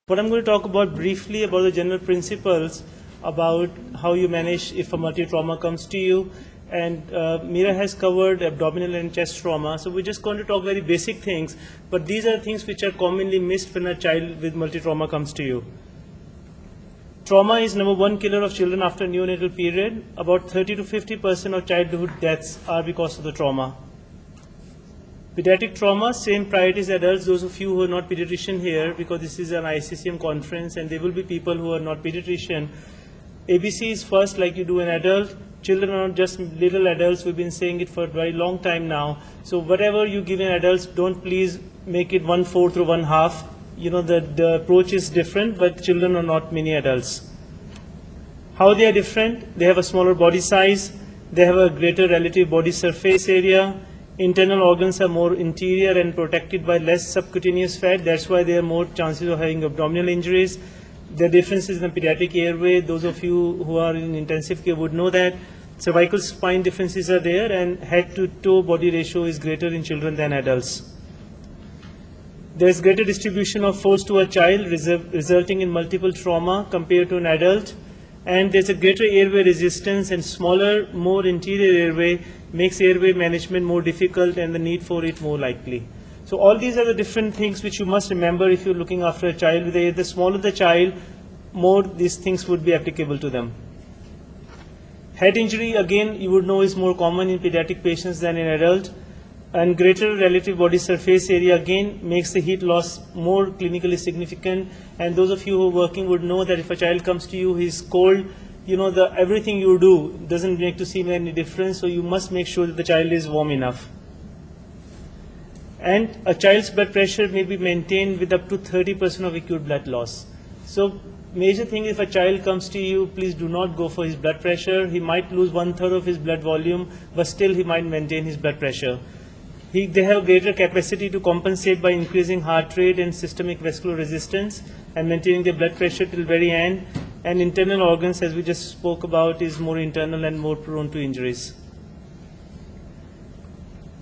What I'm going to talk about briefly about the general principles about how you manage if a multi-trauma comes to you. And Mira has covered abdominal and chest trauma. So we're just going to talk very basic things, but these are things which are commonly missed when a child with multi-trauma comes to you. Trauma is number one killer of children after neonatal period. About 30 to 50% of childhood deaths are because of the trauma. Pediatric trauma, same priority as adults. Those of you who are not pediatrician here, because this is an ICCM conference and there will be people who are not pediatrician. ABC is first like you do an adult. Children are not just little adults. We've been saying it for a very long time now. So whatever you give in adults, don't please make it 1/4 or 1/2. You know, the approach is different, but children are not mini adults. How they are different? They have a smaller body size. They have a greater relative body surface area. Internal organs are more interior and protected by less subcutaneous fat. That's why there are more chances of having abdominal injuries. The differences in the pediatric airway, those of you who are in intensive care would know that. Cervical spine differences are there, and head to toe body ratio is greater in children than adults. There is greater distribution of force to a child resulting in multiple trauma compared to an adult. And there's a greater airway resistance, and smaller, more interior airway makes airway management more difficult and the need for it more likely. So all these are the different things which you must remember if you're looking after a child. The smaller the child, more these things would be applicable to them. Head injury, again, you would know is more common in pediatric patients than in adult. And greater relative body surface area, again, makes the heat loss more clinically significant. And those of you who are working would know that if a child comes to you, he's cold, you know, everything you do doesn't make to seem any difference. So you must make sure that the child is warm enough. And a child's blood pressure may be maintained with up to 30% of acute blood loss. So major thing, if a child comes to you, please do not go for his blood pressure. He might lose 1/3 of his blood volume, but still he might maintain his blood pressure. They have greater capacity to compensate by increasing heart rate and systemic vascular resistance and maintaining their blood pressure till very end. And internal organs, as we just spoke about, is more internal and more prone to injuries.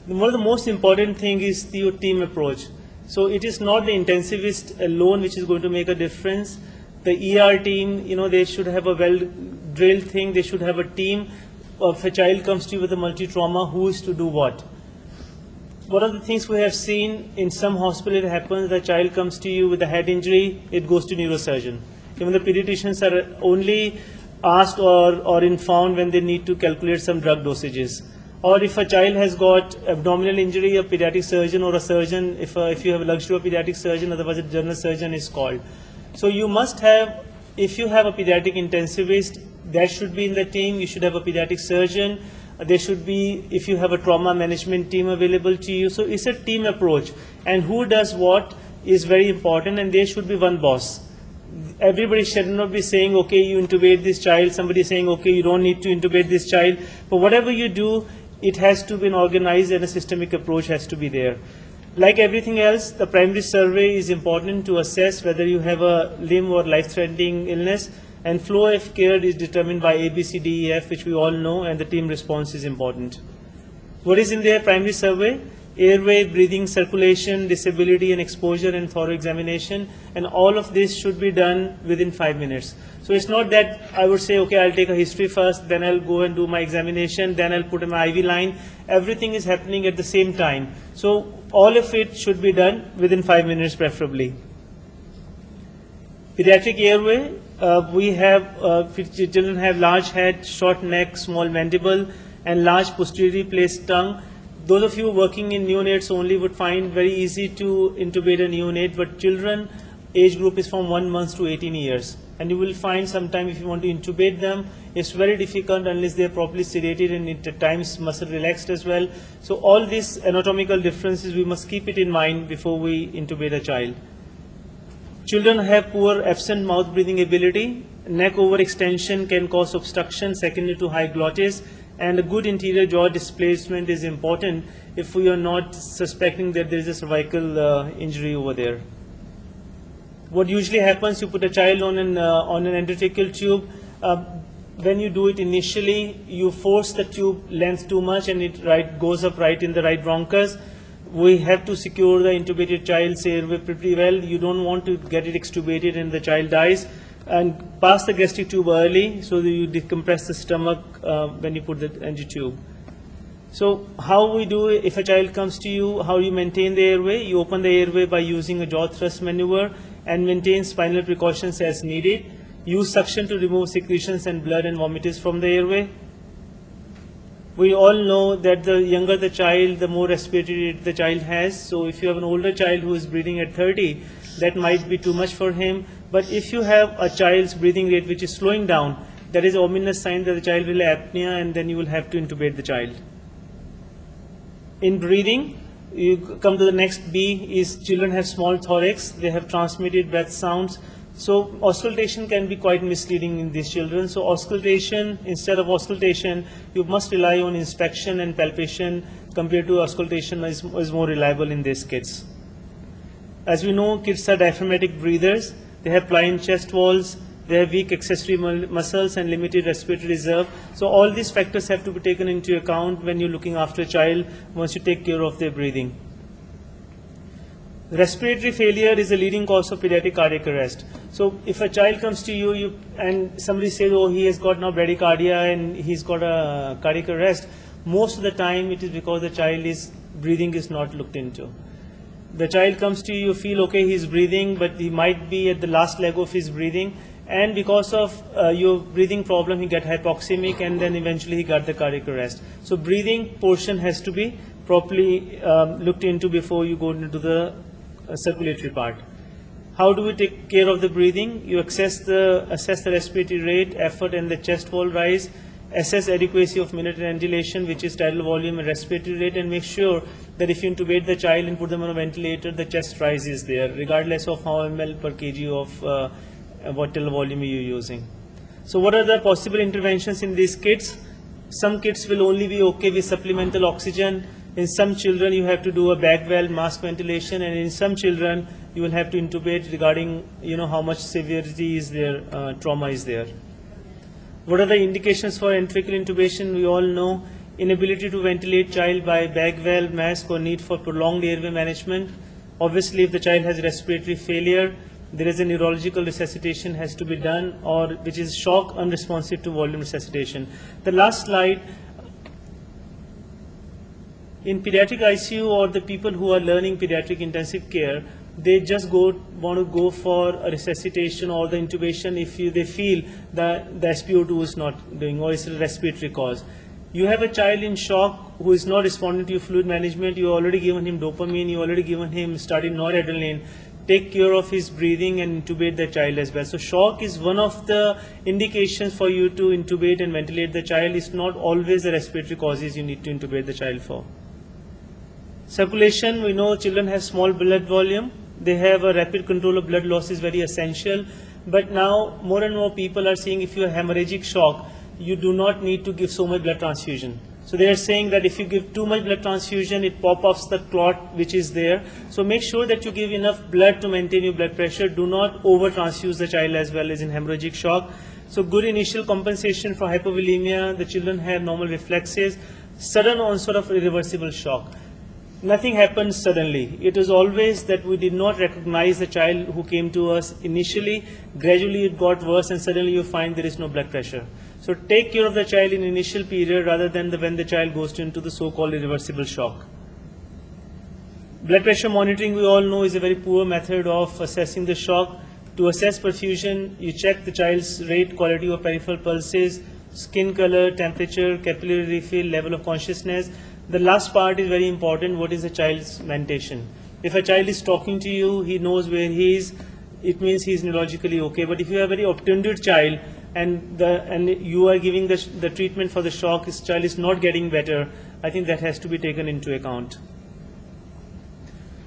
One of the most important thing is the team approach. So it is not the intensivist alone which is going to make a difference. The ER team, you know, they should have a well-drilled thing. They should have a team. If a child comes to you with a multi-trauma, who is to do what? One of the things we have seen in some hospitals, it happens the child comes to you with a head injury, it goes to neurosurgeon. Even the pediatricians are only asked or informed when they need to calculate some drug dosages. Or if a child has got abdominal injury, a pediatric surgeon or a surgeon, if you have a luxury of a pediatric surgeon, otherwise a general surgeon is called. So you must have, if you have a pediatric intensivist, that should be in the team. You should have a pediatric surgeon. There should be, if you have a trauma management team available to you. So it's a team approach. And who does what is very important, and there should be one boss. Everybody should not be saying, okay, you intubate this child. Somebody saying, okay, you don't need to intubate this child. But whatever you do, it has to be organized and a systemic approach has to be there. Like everything else, the primary survey is important to assess whether you have a limb or life-threatening illness. And flow of care is determined by A, B, C, D, E, F, which we all know, and the team response is important. What is in their primary survey? Airway, breathing, circulation, disability and exposure, and thorough examination. And all of this should be done within 5 minutes. So it's not that I would say, okay, I'll take a history first, then I'll go and do my examination, then I'll put in my IV line. Everything is happening at the same time. So all of it should be done within 5 minutes preferably. Pediatric airway. Children have large head, short neck, small mandible, and large posteriorly placed tongue. Those of you working in neonates only would find very easy to intubate a neonate, but children age group is from 1 month to 18 years. And you will find sometime if you want to intubate them, it's very difficult unless they are properly sedated and at times muscle relaxed as well. So all these anatomical differences, we must keep it in mind before we intubate a child. Children have poor absent mouth breathing ability. Neck overextension can cause obstruction secondary to high glottis, and a good anterior jaw displacement is important if we are not suspecting that there is a cervical injury over there. What usually happens, you put a child on an endotracheal tube. When you do it initially, you force the tube length too much and it goes up right in the right bronchus. We have to secure the intubated child's airway pretty well. You don't want to get it extubated and the child dies. And pass the gastric tube early so that you decompress the stomach when you put the NG tube. So how we do it, if a child comes to you, how you maintain the airway? You open the airway by using a jaw thrust maneuver and maintain spinal precautions as needed. Use suction to remove secretions and blood and vomitus from the airway. We all know that the younger the child, the more respiratory rate the child has. So if you have an older child who is breathing at 30, that might be too much for him. But if you have a child's breathing rate which is slowing down, that is an ominous sign that the child will have apnea, and then you will have to intubate the child. In breathing, you come to the next B is children have small thorax, they have transmitted breath sounds. So auscultation can be quite misleading in these children. So auscultation, instead of auscultation, you must rely on inspection and palpation compared to auscultation is more reliable in these kids. As we know, kids are diaphragmatic breathers. They have pliant chest walls, they have weak accessory muscles and limited respiratory reserve. So all these factors have to be taken into account when you're looking after a child once you take care of their breathing. Respiratory failure is a leading cause of pediatric cardiac arrest. So if a child comes to you, and somebody says, oh, he has got now bradycardia and he's got a cardiac arrest, most of the time it is because the child's breathing is not looked into. The child comes to you, you feel okay, he's breathing, but he might be at the last leg of his breathing, and because of your breathing problem, he got hypoxemic, and then eventually he got the cardiac arrest. So breathing portion has to be properly looked into before you go into the circulatory part. How do we take care of the breathing? You assess the respiratory rate, effort, and the chest wall rise. Assess adequacy of minute ventilation, which is tidal volume and respiratory rate, and make sure that if you intubate the child and put them on a ventilator, the chest rise is there, regardless of how ml per kg of what tidal volume you're using. So what are the possible interventions in these kids? Some kids will only be okay with supplemental oxygen. In some children, you have to do a bag valve mask ventilation, and in some children, you will have to intubate regarding how much severity is there, trauma is there. What are the indications for endotracheal intubation? We all know inability to ventilate child by bag valve mask or need for prolonged airway management. Obviously, if the child has respiratory failure, there is a neurological resuscitation has to be done, or which is shock unresponsive to volume resuscitation. The last slide. In pediatric ICU or the people who are learning pediatric intensive care, they just want to go for a resuscitation or the intubation if they feel that the SpO2 is not doing or it's a respiratory cause. You have a child in shock who is not responding to your fluid management, you already given him dopamine, you already given him starting noradrenaline. Take care of his breathing and intubate the child as well. So shock is one of the indications for you to intubate and ventilate the child. It's not always the respiratory causes you need to intubate the child for. Circulation, we know children have small blood volume. They have a rapid control of blood loss is very essential. But now more and more people are saying if you have hemorrhagic shock, you do not need to give so much blood transfusion. So they are saying that if you give too much blood transfusion, it pop-ups the clot which is there. So make sure that you give enough blood to maintain your blood pressure. Do not over-transfuse the child as well as in hemorrhagic shock. So good initial compensation for hypovolemia. The children have normal reflexes. Sudden onset of irreversible shock. Nothing happens suddenly. It is always that we did not recognize the child who came to us initially. Gradually it got worse and suddenly you find there is no blood pressure. So take care of the child in initial period rather than when the child goes into the so-called irreversible shock. Blood pressure monitoring, we all know, is a very poor method of assessing the shock. To assess perfusion, you check the child's rate, quality of peripheral pulses, skin color, temperature, capillary refill, level of consciousness. The last part is very important. What is the child's mentation? If a child is talking to you, he knows where he is, it means he is neurologically okay. But if you have a very obtunded child and you are giving the treatment for the shock, this child is not getting better, I think that has to be taken into account.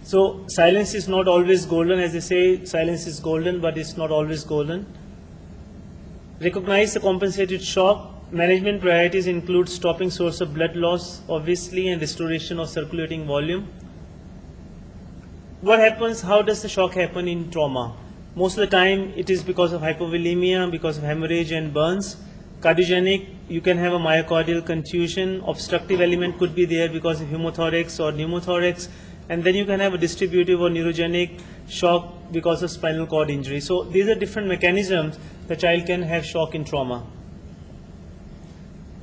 So silence is not always golden, as they say, silence is golden, but it's not always golden. Recognize the compensated shock. Management priorities include stopping source of blood loss, obviously, and restoration of circulating volume. What happens, how does the shock happen in trauma? Most of the time it is because of hypovolemia, because of hemorrhage and burns. Cardiogenic, you can have a myocardial contusion. Obstructive element could be there because of hemothorax or pneumothorax. and then you can have a distributive or neurogenic shock because of spinal cord injury. So these are different mechanisms the child can have shock in trauma.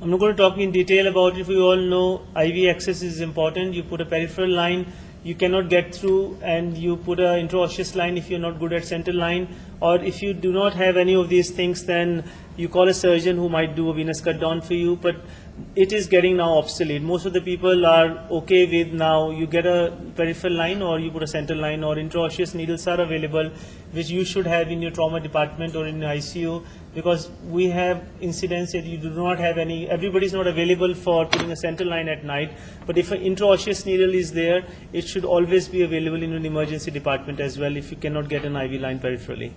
I'm not going to talk in detail about it. We all know IV access is important. You put a peripheral line, you cannot get through, and you put an intraosseous line if you're not good at central line. Or if you do not have any of these things, then you call a surgeon who might do a venous cut down for you. But it is getting now obsolete. Most of the people are okay with now you get a peripheral line or you put a central line, or intraosseous needles are available, which you should have in your trauma department or in ICU, because we have incidents that you do not have any, everybody is not available for putting a central line at night, but if an intraosseous needle is there, it should always be available in an emergency department as well if you cannot get an IV line peripherally.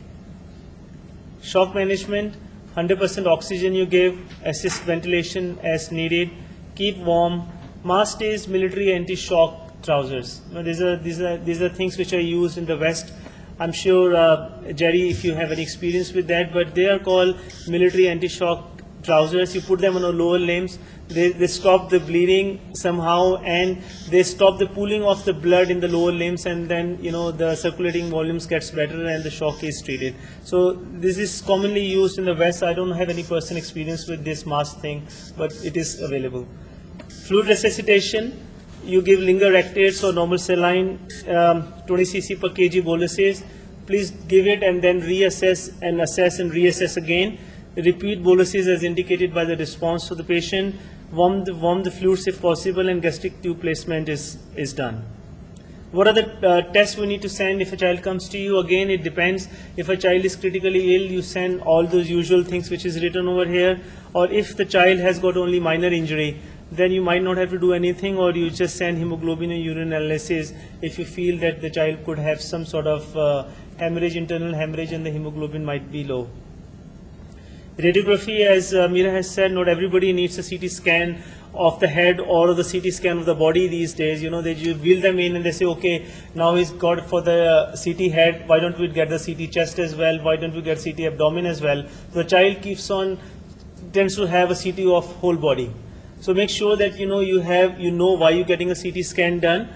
Shock management, 100% oxygen you give, assist ventilation as needed, keep warm, mask stays, military anti-shock trousers. Now, these are things which are used in the West. I'm sure, Jerry, if you have any experience with that, but they are called military anti-shock trousers. You put them on the lower limbs, they stop the bleeding somehow, and they stop the pooling of the blood in the lower limbs, and then the circulating volumes gets better and the shock is treated. So this is commonly used in the West. I don't have any personal experience with this mask thing, but it is available. Fluid resuscitation. You give linger rectates or normal saline, 20 cc per kg boluses. Please give it and then reassess and assess and reassess again. Repeat boluses as indicated by the response to the patient. Warm the fluids if possible, and gastric tube placement is done. What are the tests we need to send if a child comes to you? Again, it depends. If a child is critically ill, you send all those usual things which is written over here. Or if the child has got only minor injury, then you might not have to do anything, or you just send hemoglobin and urine analysis if you feel that the child could have some sort of hemorrhage, internal hemorrhage, and the hemoglobin might be low. Radiography, as Meera has said, not everybody needs a CT scan of the head or the CT scan of the body these days. They wheel them in and they say, okay, now he's got for the CT head, why don't we get the CT chest as well? Why don't we get CT abdomen as well? So the child tends to have a CT of whole body. So make sure that you know why you're getting a CT scan done.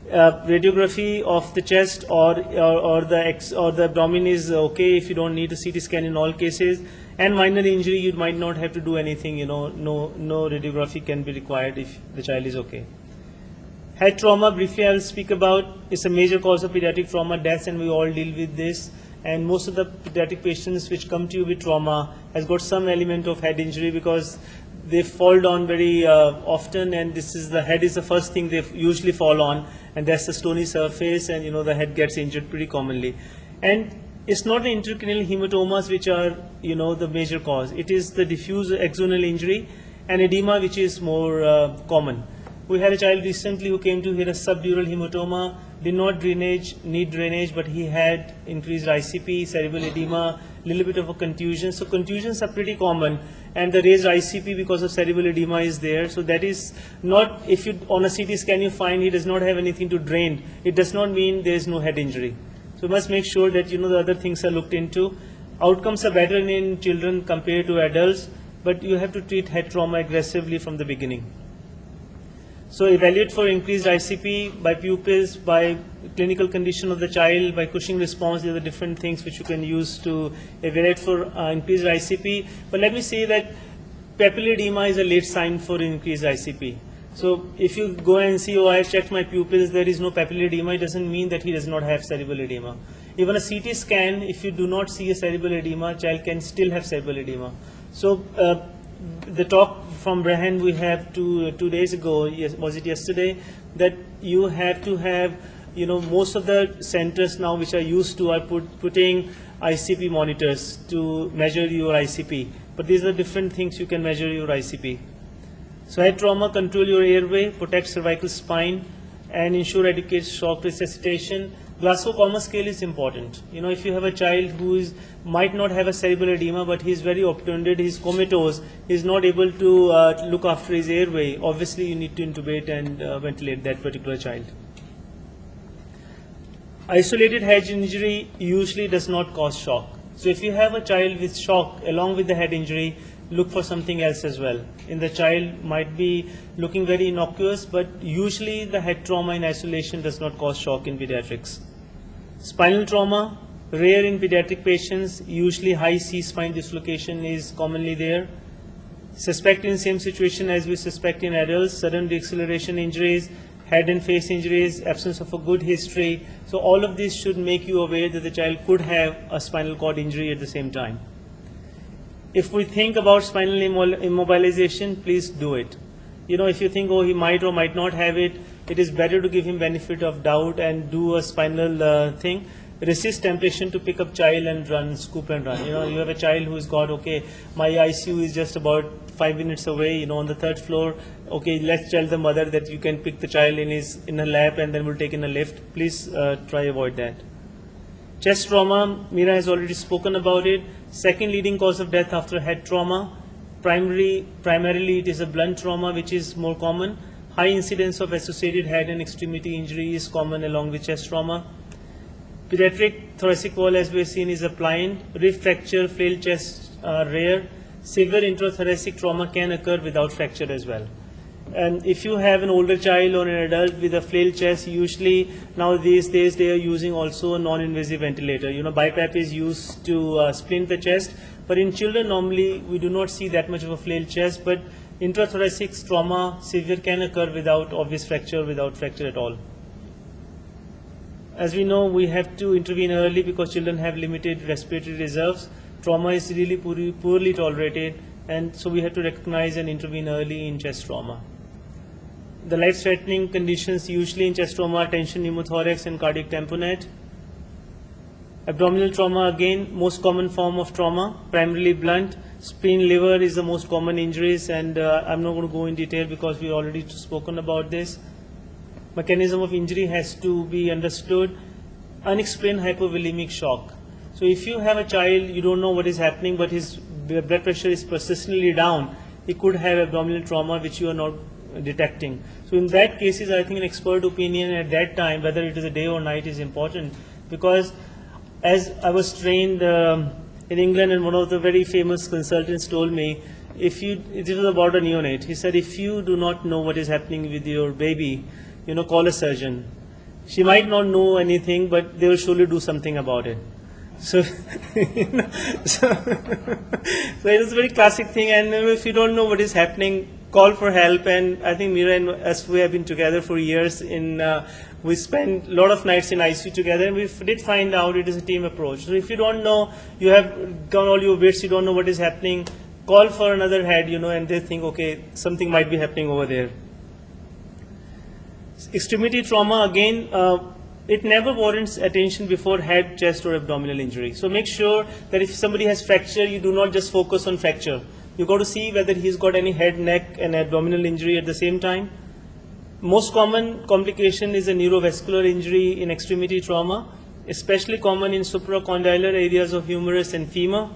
Radiography of the chest or the abdomen is okay if you don't need a CT scan in all cases. And minor injury, you might not have to do anything. No radiography can be required if the child is okay. Head trauma, briefly I will speak about. It's a major cause of pediatric trauma deaths, and we all deal with this. And most of the pediatric patients which come to you with trauma has got some element of head injury, because they fall down very often, and the head is the first thing they usually fall on, and that's the stony surface, and the head gets injured pretty commonly. And it's not the intracranial hematomas which are the major cause. It is the diffuse axonal injury and edema which is more common. We had a child recently who came to here, a subdural hematoma, did not need drainage, but he had increased ICP, cerebral edema, little bit of a contusion. So contusions are pretty common, and the raised ICP because of cerebral edema is there. So that is not, if you on a CT scan you find he does not have anything to drain, it does not mean there is no head injury. So you must make sure that the other things are looked into. Outcomes are better in children compared to adults, but you have to treat head trauma aggressively from the beginning. So evaluate for increased ICP by pupils, by clinical condition of the child, by Cushing response. There are different things which you can use to evaluate for increased ICP. But let me say that papillary edema is a late sign for increased ICP. So if you go and see, I have checked my pupils, there is no papillary edema, it doesn't mean that he does not have cerebral edema. Even a CT scan, if you do not see a cerebral edema, child can still have cerebral edema. So the talk from Brahan we have 2 days ago, was it yesterday, that you have to have, most of the centers now which are used to are putting ICP monitors to measure your ICP. But these are different things you can measure your ICP. So head trauma, control your airway, protect cervical spine, and ensure adequate shock resuscitation. Glasgow Coma scale is important. If you have a child who might not have a cerebral edema, but he is very obtunded, he is comatose, he is not able to look after his airway, obviously you need to intubate and ventilate that particular child. Isolated head injury usually does not cause shock. So if you have a child with shock along with the head injury, look for something else as well. In the child might be looking very innocuous, but usually the head trauma in isolation does not cause shock in pediatrics. Spinal trauma, rare in pediatric patients, usually high C-spine dislocation is commonly there. Suspect in same situation as we suspect in adults, sudden deceleration injuries, head and face injuries, absence of a good history. So all of this should make you aware that the child could have a spinal cord injury at the same time. If we think about spinal immobilization, please do it. If you think, oh, he might or might not have it, it is better to give him benefit of doubt and do a spinal thing. Resist temptation to pick up child and run, scoop and run. You have a child who's got, okay, my ICU is just about 5 minutes away, on the 3rd floor. Okay, let's tell the mother that you can pick the child in her lap and then we'll take in a lift. Please try avoid that. Chest trauma, Meera has already spoken about it. Second leading cause of death after head trauma. Primarily it is a blunt trauma which is more common. High incidence of associated head and extremity injury is common along with chest trauma. Pediatric thoracic wall, as we have seen, is appliant. Rib fracture, flail chest are rare. Severe intrathoracic trauma can occur without fracture as well. And if you have an older child or an adult with a flail chest, usually nowadays they are using also a non-invasive ventilator. BiPAP is used to splint the chest, but in children normally we do not see that much of a flail chest, but intrathoracic trauma severe can occur without obvious fracture, without fracture at all. As we know, we have to intervene early because children have limited respiratory reserves. Trauma is really poorly tolerated, and so we have to recognize and intervene early in chest trauma. The life-threatening conditions usually in chest trauma are tension pneumothorax and cardiac tamponade. Abdominal trauma, again, most common form of trauma, primarily blunt. Spleen, liver is the most common injuries, and I'm not going to go in detail because we already spoken about this. Mechanism of injury has to be understood. Unexplained hypovolemic shock. So if you have a child, you don't know what is happening, but his blood pressure is persistently down, he could have abdominal trauma which you are not detecting. So in that cases, I think an expert opinion at that time, whether it is a day or night, is important, because as I was trained in England, and one of the very famous consultants told me, it was about a neonate. He said, if you do not know what is happening with your baby, call a surgeon. She might not know anything, but they will surely do something about it. So, so it is a very classic thing, and if you don't know what is happening, call for help. And I think Meera and us, we have been together for years. We spent a lot of nights in ICU together, and we did find out it is a team approach. So if you don't know, you have gone all your bits, you don't know what is happening, call for another head, and they think, okay, something might be happening over there. Extremity trauma, again, it never warrants attention before head, chest or abdominal injury. So make sure that if somebody has fracture, you do not just focus on fracture. You got to see whether he's got any head, neck and abdominal injury at the same time. Most common complication is a neurovascular injury in extremity trauma, especially common in supracondylar areas of humerus and femur.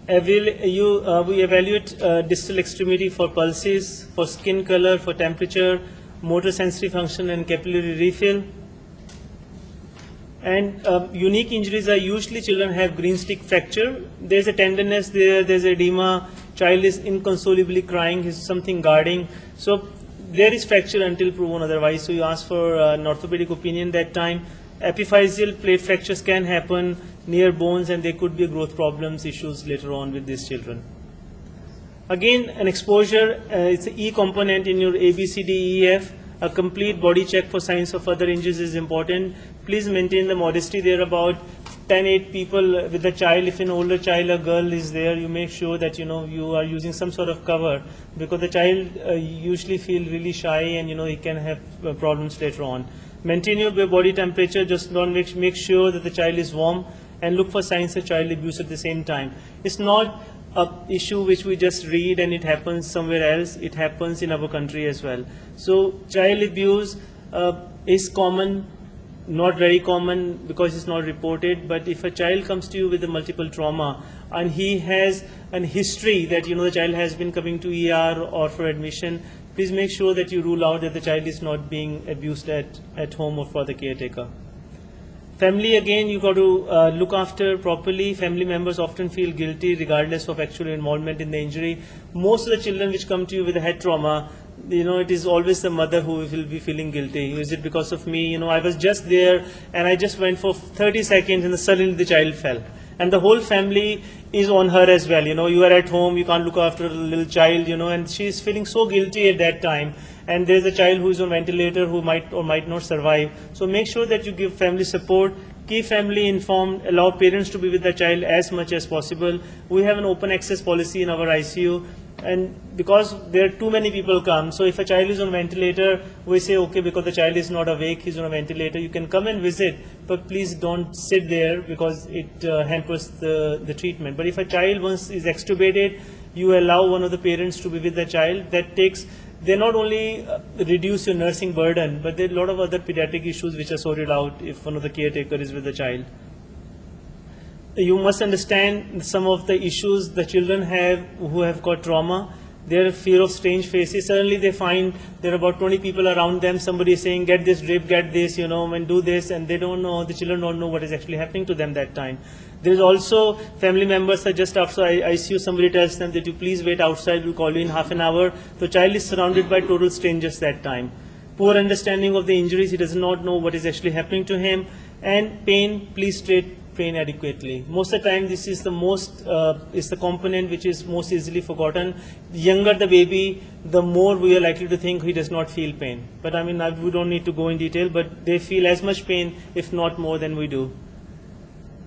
We evaluate distal extremity for pulses, for skin color, for temperature, motor sensory function and capillary refill. And unique injuries are usually children have green stick fracture. There's a tenderness there, there's edema, child is inconsolably crying, he's something guarding. So there is fracture until proven otherwise. So you ask for an orthopedic opinion that time. Epiphyseal plate fractures can happen near bones, and there could be growth problems, issues later on with these children. Again, an exposure, it's an E component in your ABCDEF. A complete body check for signs of other injuries is important. Please maintain the modesty there. About 10-8 people with a child. If an older child, a girl is there, you make sure that you are using some sort of cover, because the child usually feel really shy, and he can have problems later on. Maintain your body temperature. Just don't make sure that the child is warm, and look for signs of child abuse at the same time. It's not an issue which we just read and it happens somewhere else. It happens in our country as well. So child abuse is common, not very common because it's not reported. But if a child comes to you with a multiple trauma and he has an history that the child has been coming to ER or for admission, please make sure that you rule out that the child is not being abused at home or for the caretaker. Family, again, you got to look after properly. Family members often feel guilty regardless of actual involvement in the injury. Most of the children which come to you with a head trauma, it is always the mother who will be feeling guilty. Is it because of me? I was just there and I just went for 30 seconds and suddenly the child fell. And the whole family is on her as well. You are at home, you can't look after a little child, and she is feeling so guilty at that time. And there's a child who is on ventilator who might or might not survive. So make sure that you give family support, keep family informed, allow parents to be with the child as much as possible. We have an open access policy in our ICU. And because there are too many people come, so if a child is on ventilator, we say, okay, because the child is not awake, he's on a ventilator, you can come and visit, but please don't sit there because it hampers the treatment. But if a child once is extubated, you allow one of the parents to be with the child. They not only reduce your nursing burden, but there are a lot of other pediatric issues which are sorted out if one of the caretaker is with the child. You must understand some of the issues the children have who have got trauma. Their fear of strange faces. Suddenly they find there are about 20 people around them. Somebody is saying, get this drip, get this, and do this. And they don't know, the children don't know what is actually happening to them that time. There is also family members are just after ICU, somebody tells them that you please wait outside, we'll call you in half an hour. The child is surrounded by total strangers that time. Poor understanding of the injuries, he does not know what is actually happening to him. And pain, please treat pain adequately. Most of the time this is the component which is most easily forgotten. The younger the baby, the more we are likely to think he does not feel pain. But we don't need to go in detail, but they feel as much pain, if not more than we do.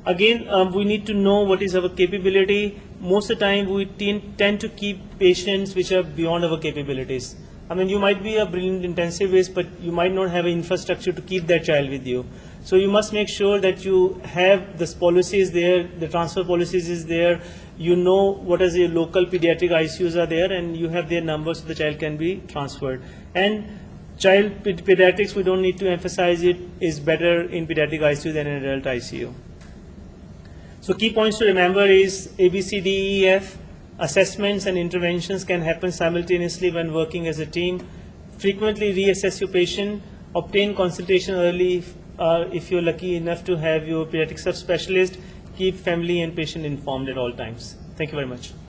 Again, we need to know what is our capability. Most of the time we tend to keep patients which are beyond our capabilities. You might be a brilliant intensivist, but you might not have an infrastructure to keep that child with you. So you must make sure that you have the policies there, the transfer policies is there, you know what is your local pediatric ICUs are there, and you have their numbers so the child can be transferred. And child pediatrics, we don't need to emphasize it, is better in pediatric ICU than in adult ICU. So key points to remember is A, B, C, D, E, F. Assessments and interventions can happen simultaneously when working as a team. Frequently reassess your patient, obtain consultation early if you're lucky enough to have your pediatric subspecialist. Keep family and patient informed at all times. Thank you very much.